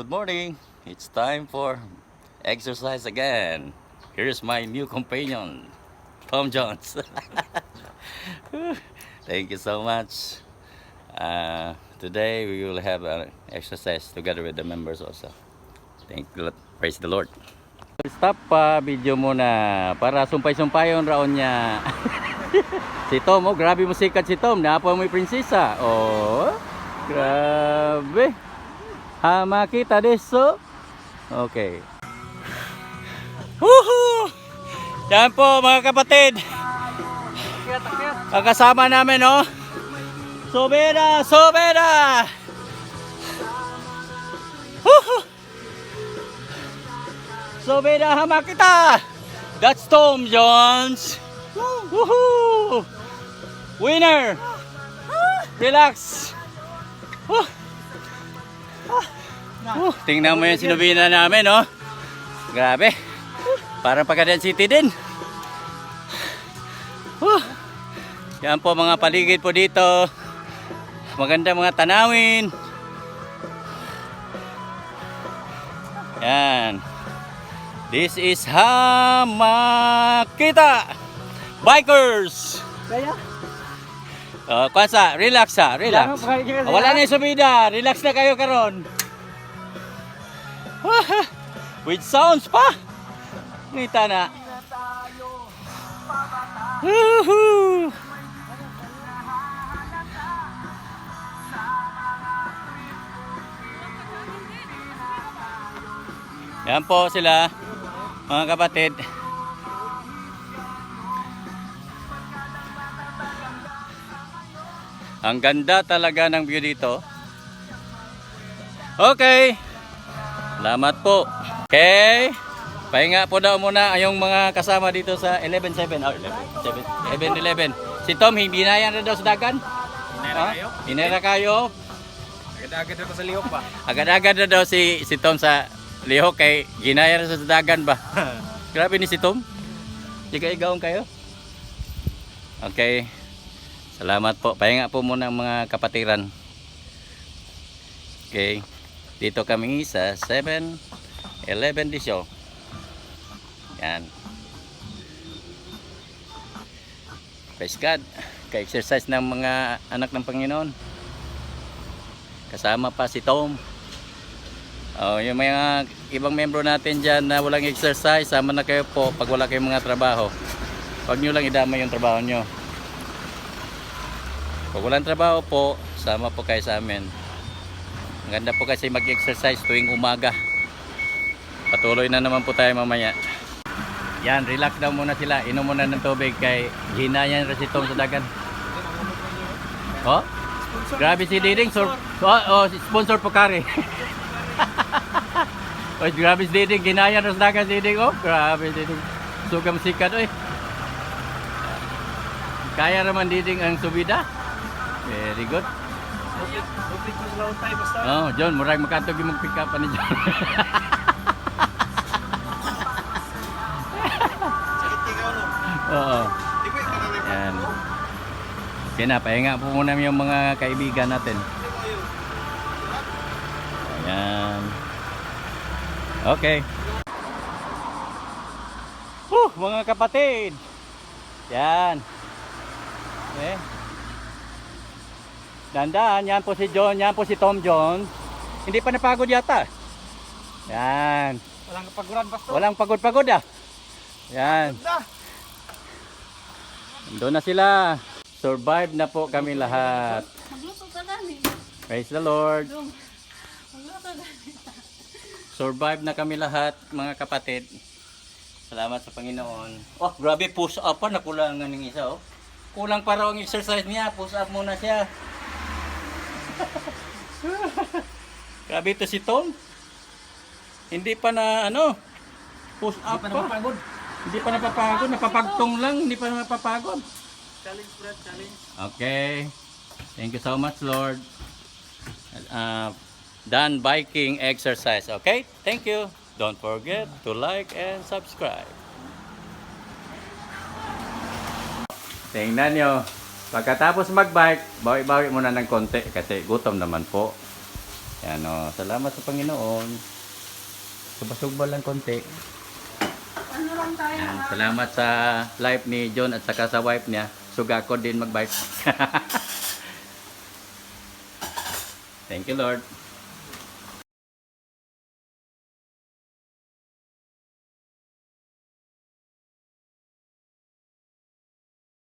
good morning. It's time for exercise again. Here's my new companion, Tom Jones. Thank you so much. Today we will have an exercise together with the members also. Thank you, praise the Lord. Stop pa video muna para sumpay-sumpayon raon niya. Si Tom, oh, grabe mo sikat si Tom. Napa mo yung prinsesa. Oh, grabe. Hama kita deso. Okay. Woohoo! Yan po mga kapatid. Kasama namin, oh. Sobera, sobera. Woohoo! Sobera, hama kita. That's Tom Jones. Woohoo! Winner. Relax. Tingnan mo yung sinubina namin, oh. Grabe. Parang Pagadian City din. Yan po mga paligid po dito. Maganda mga tanawin. Yan. This is Hamakita Bikers. Kwansa, relax ha, relax. Wala na yung subida, relax na kayo karon. With sounds pa. Nita na. Woohoo! Yan po sila, mga kapatid. Ang ganda talaga ng view dito. Okay. Salamat po. Okay. Pahinga po daw muna yung mga kasama dito sa 11-7. Oh, 11-11. Si Tom, hinayan na daw sa dagan. Hinera kayo. Agad-agad na sa lihok ba? Agad-agad na daw si Tom sa lihok kay hinayan na sa dagan ba? Grabe ni si Tom. Sige, igawon kayo. Okay. Salamat po. Pahinga po muna ang mga kapatiran. Okay. Dito kami sa 7-11 disyo. Yan. Praise God. Ka-exercise ng mga anak ng Panginoon. Kasama pa si Tom. Oh, yung mga ibang membro natin dyan na walang exercise, sama na kayo po pag wala kayong mga trabaho. Huwag nyo lang idamay yung trabaho nyo. Pag walang trabaho po, sama po kayo sa amin. Ang ganda po kasi mag-exercise tuwing umaga. Patuloy na naman po tayo mamaya. Yan, relax daw muna sila. Inom muna ng tubig kay hinayan rin si Tom sa dagan. Oh? Grabe si Diding. Sponsor po kare. Oh, grabe si Diding. Hinayan rin sa dagan si Diding. Oh, grabe si Diding. Sugam sikat. Oh. Kaya naman Diding ang subida. Very good. Oh, John, murag makatog yung mag-pick up ni John. Oo. Yan. Pinapahinga po muna yung mga kaibigan natin. Ayan. Okay. Mga kapatid. Yan. Okay. Dandan, yan po si John, yan po si Tom Jones. Hindi pa napagod yata. Yan. Walang kapaguran, pastor. Walang pagod-pagod ah. Yan. Doon na sila. Survive na po kami lahat. Praise the Lord. Survive na kami lahat, mga kapatid. Salamat sa Panginoon. Oh, grabe, push up pa. Nakulangan ng isa, oh. Kulang pa raw ang exercise niya. Push up muna siya. Grabe ito si Tom. Hindi pa na, push up pa. Hindi pa napapagod. Napapagtong lang. Hindi pa napapagod. Challenge, Brad. Challenge. Okay. Thank you so much, Lord. Done biking exercise. Okay? Thank you. Don't forget to like and subscribe. Tingnan nyo. Pagkatapos magbike, bawi-bawi muna ng konti kasi gutom naman po. Yan o, salamat sa Panginoon. Subasugba lang konti. Ano lang tayo? Yan, salamat sa life ni John at saka sa wife niya. Suga ko din mag-bite. Thank you, Lord.